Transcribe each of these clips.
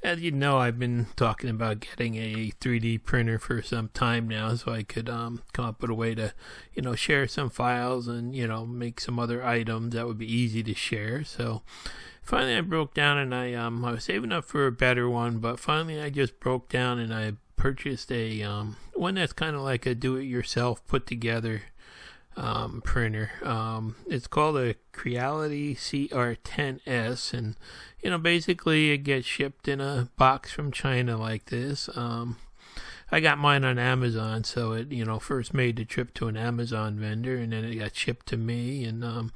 As you know, I've been talking about getting a 3D printer for some time now, so I could come up with a way to, share some files and, make some other items that would be easy to share. So finally I broke down and I was saving up for a better one, but finally I just broke down and I purchased a one that's kind of like a do-it-yourself put-together printer. It's called a Creality CR10S, and basically it gets shipped in a box from China like this. I got mine on Amazon, so it first made the trip to an Amazon vendor, and then it got shipped to me, and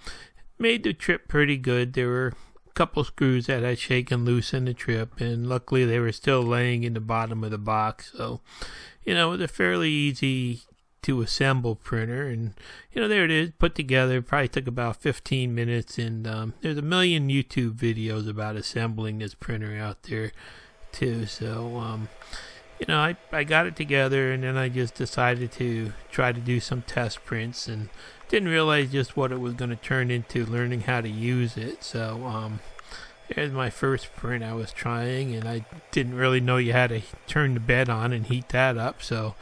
made the trip pretty good. There were a couple screws that had shaken loose in the trip, and luckily they were still laying in the bottom of the box, so it was a fairly easy to assemble printer, and there it is put together. Probably took about 15 minutes, and there's a million YouTube videos about assembling this printer out there too. So I got it together, and then I just decided to try to do some test prints, and didn't realize just what it was going to turn into learning how to use it. So there's my first print I was trying, and I didn't really know you had to turn the bed on and heat that up, so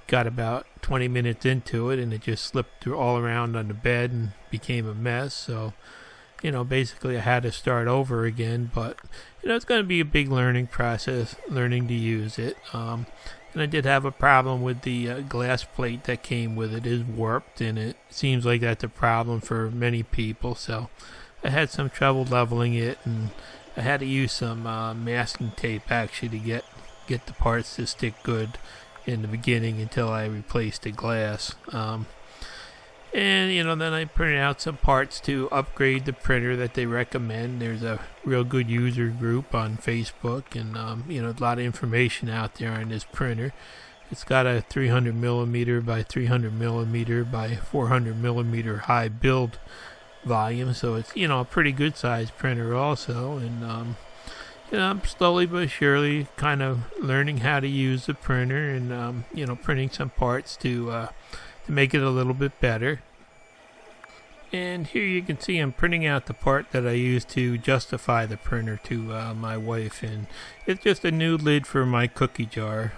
got about 20 minutes into it and it just slipped through all around on the bed and became a mess. So basically I had to start over again, but it's going to be a big learning process, learning to use it. And I did have a problem with the glass plate that came with it. Is warped, and it seems like that's a problem for many people, so I had some trouble leveling it, and I had to use some masking tape actually to get the parts to stick good in the beginning until I replaced the glass. And then I printed out some parts to upgrade the printer that they recommend. There's a real good user group on Facebook, and a lot of information out there on this printer. It's got a 300 millimeter by 300 millimeter by 400 millimeter high build volume, so it's a pretty good sized printer also. And I'm slowly but surely kind of learning how to use the printer, and printing some parts to make it a little bit better. And here you can see I'm printing out the part that I used to justify the printer to my wife, and it's just a new lid for my cookie jar.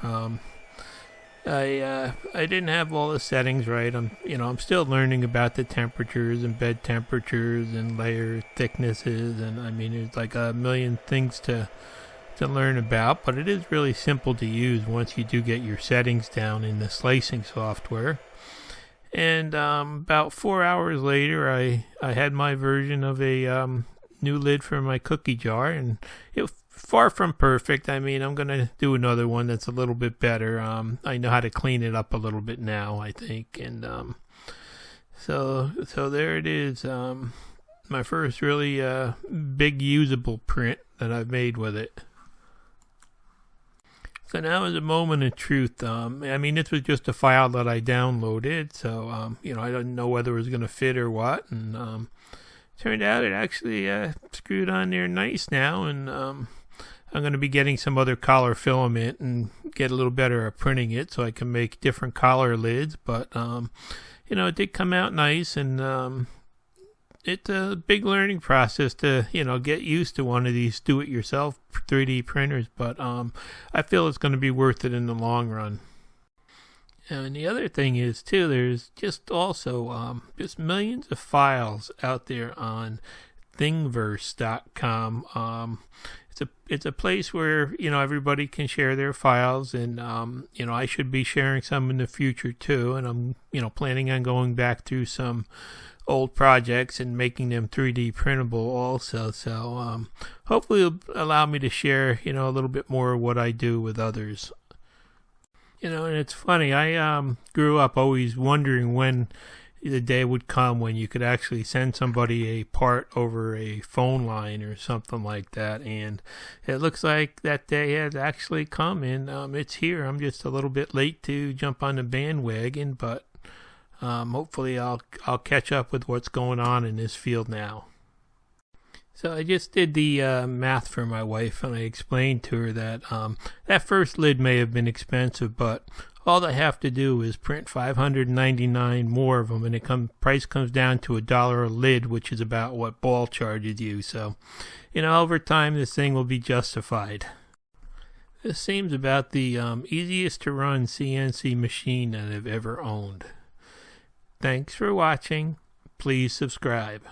I didn't have all the settings right. I'm still learning about the temperatures and bed temperatures and layer thicknesses, and there's like a million things to learn about, but it is really simple to use once you do get your settings down in the slicing software. And about 4 hours later, I had my version of a new lid for my cookie jar, and it was far from perfect. I'm going to do another one that's a little bit better. I know how to clean it up a little bit now, I think. And so there it is. My first really big usable print that I've made with it. So now is a moment of truth. This was just a file that I downloaded, so I didn't know whether it was going to fit or what, and turned out it actually screwed on there nice now, and I'm going to be getting some other collar filament and get a little better at printing it so I can make different collar lids. But it did come out nice, and it's a big learning process to get used to one of these do-it-yourself 3D printers, but I feel it's going to be worth it in the long run. And the other thing is too, there's just also just millions of files out there on Thingiverse.com. It's a place where everybody can share their files, and I should be sharing some in the future too, and I'm planning on going back through some old projects and making them 3D printable also. So hopefully it'll allow me to share a little bit more of what I do with others. And it's funny, I grew up always wondering when the day would come when you could actually send somebody a part over a phone line or something like that, and it looks like that day has actually come, and it's here. I'm just a little bit late to jump on the bandwagon, but hopefully I'll catch up with what's going on in this field now. So I just did the math for my wife, and I explained to her that that first lid may have been expensive, but all I have to do is print 599 more of them, and the price comes down to $1 a lid, which is about what Ball charges you. So, over time, this thing will be justified. This seems about the easiest to run CNC machine that I've ever owned. Thanks for watching. Please subscribe.